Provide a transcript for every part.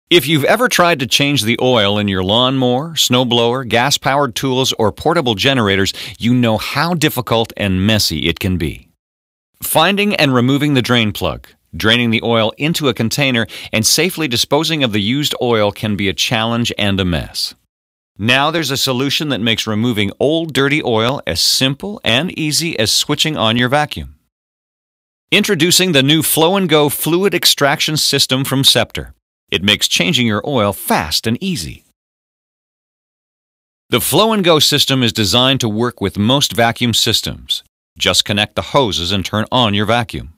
If you've ever tried to change the oil in your lawnmower, snowblower, gas-powered tools, or portable generators, you know how difficult and messy it can be. Finding and removing the drain plug, draining the oil into a container, and safely disposing of the used oil can be a challenge and a mess. Now there's a solution that makes removing old dirty oil as simple and easy as switching on your vacuum. Introducing the new Flow & Go fluid extraction system from Scepter. It makes changing your oil fast and easy. The Flow & Go system is designed to work with most vacuum systems. Just connect the hoses and turn on your vacuum.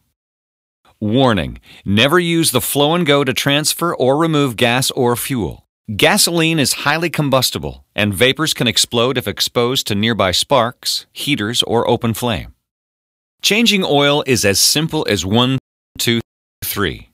Warning: never use the Flow & Go to transfer or remove gas or fuel. Gasoline is highly combustible, and vapors can explode if exposed to nearby sparks, heaters, or open flame. Changing oil is as simple as 1, 2, 3.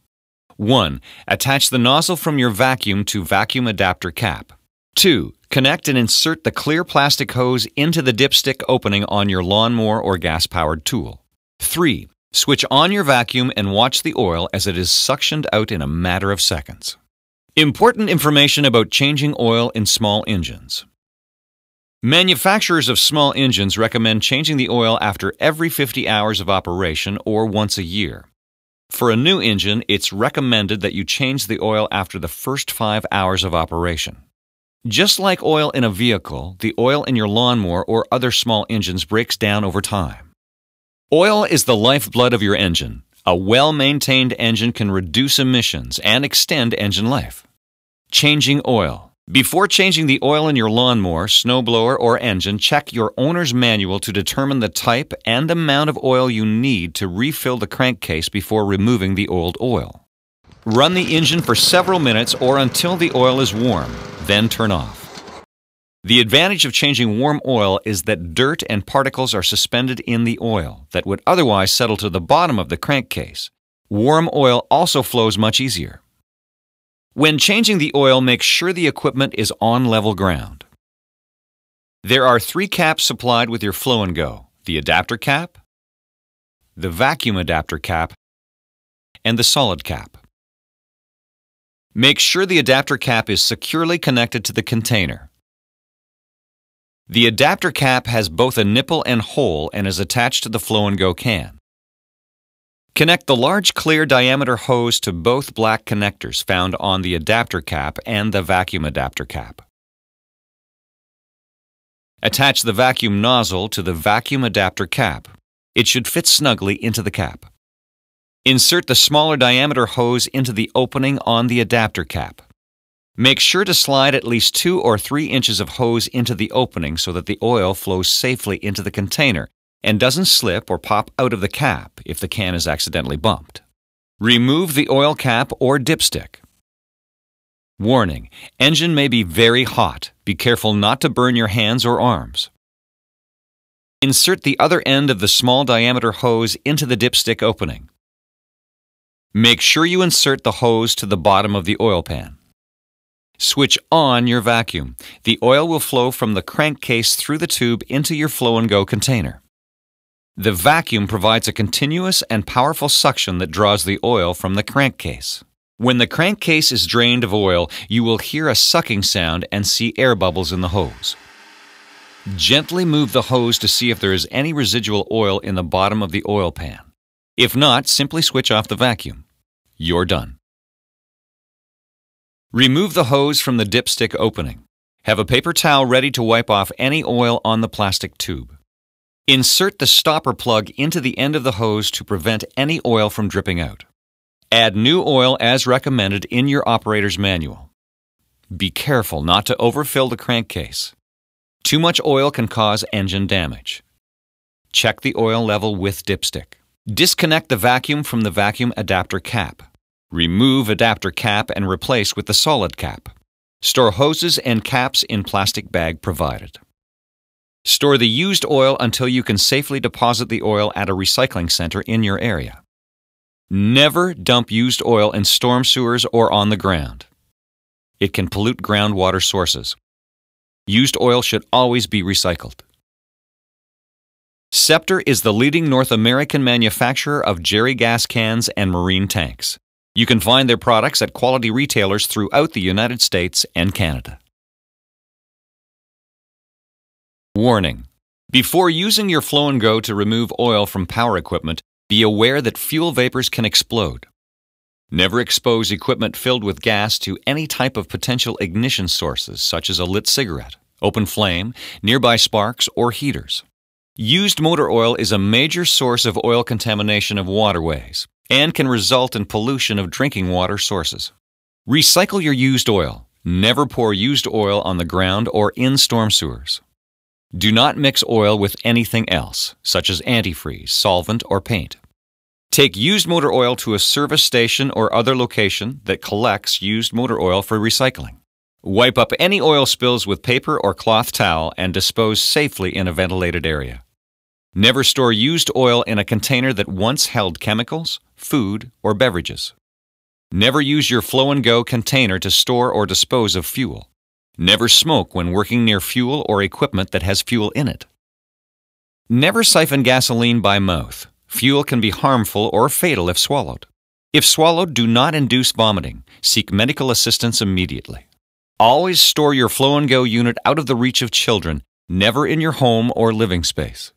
1. Attach the nozzle from your vacuum to vacuum adapter cap. 2. Connect and insert the clear plastic hose into the dipstick opening on your lawnmower or gas-powered tool. 3. Switch on your vacuum and watch the oil as it is suctioned out in a matter of seconds. Important information about changing oil in small engines. Manufacturers of small engines recommend changing the oil after every 50 hours of operation or once a year. For a new engine, it's recommended that you change the oil after the first 5 hours of operation. Just like oil in a vehicle, the oil in your lawnmower or other small engines breaks down over time. Oil is the lifeblood of your engine. A well-maintained engine can reduce emissions and extend engine life. Changing oil. Before changing the oil in your lawnmower, snowblower, or engine, check your owner's manual to determine the type and amount of oil you need to refill the crankcase before removing the old oil. Run the engine for several minutes or until the oil is warm, then turn off. The advantage of changing warm oil is that dirt and particles are suspended in the oil that would otherwise settle to the bottom of the crankcase. Warm oil also flows much easier. When changing the oil, make sure the equipment is on level ground. There are 3 caps supplied with your Flow & Go: the adapter cap, the vacuum adapter cap, and the solid cap. Make sure the adapter cap is securely connected to the container. The adapter cap has both a nipple and hole and is attached to the Flow & Go can. Connect the large clear diameter hose to both black connectors found on the adapter cap and the vacuum adapter cap. Attach the vacuum nozzle to the vacuum adapter cap. It should fit snugly into the cap. Insert the smaller diameter hose into the opening on the adapter cap. Make sure to slide at least 2 or 3 inches of hose into the opening so that the oil flows safely into the container and doesn't slip or pop out of the cap if the can is accidentally bumped. Remove the oil cap or dipstick. Warning: engine may be very hot. Be careful not to burn your hands or arms. Insert the other end of the small diameter hose into the dipstick opening. Make sure you insert the hose to the bottom of the oil pan. Switch on your vacuum. The oil will flow from the crankcase through the tube into your Flow & Go container. The vacuum provides a continuous and powerful suction that draws the oil from the crankcase. When the crankcase is drained of oil, you will hear a sucking sound and see air bubbles in the hose. Gently move the hose to see if there is any residual oil in the bottom of the oil pan. If not, simply switch off the vacuum. You're done. Remove the hose from the dipstick opening. Have a paper towel ready to wipe off any oil on the plastic tube. Insert the stopper plug into the end of the hose to prevent any oil from dripping out. Add new oil as recommended in your operator's manual. Be careful not to overfill the crankcase. Too much oil can cause engine damage. Check the oil level with dipstick. Disconnect the vacuum from the vacuum adapter cap. Remove adapter cap and replace with the solid cap. Store hoses and caps in plastic bag provided. Store the used oil until you can safely deposit the oil at a recycling center in your area. Never dump used oil in storm sewers or on the ground. It can pollute groundwater sources. Used oil should always be recycled. Scepter is the leading North American manufacturer of jerry gas cans and marine tanks. You can find their products at quality retailers throughout the United States and Canada. Warning: before using your Flow and Go to remove oil from power equipment, be aware that fuel vapors can explode. Never expose equipment filled with gas to any type of potential ignition sources such as a lit cigarette, open flame, nearby sparks, or heaters. Used motor oil is a major source of oil contamination of waterways and can result in pollution of drinking water sources. Recycle your used oil. Never pour used oil on the ground or in storm sewers. Do not mix oil with anything else, such as antifreeze, solvent, or paint. Take used motor oil to a service station or other location that collects used motor oil for recycling. Wipe up any oil spills with paper or cloth towel and dispose safely in a ventilated area. Never store used oil in a container that once held chemicals, food, or beverages. Never use your Flow and Go container to store or dispose of fuel. Never smoke when working near fuel or equipment that has fuel in it. Never siphon gasoline by mouth. Fuel can be harmful or fatal if swallowed. If swallowed, do not induce vomiting. Seek medical assistance immediately. Always store your Flow and Go unit out of the reach of children, never in your home or living space.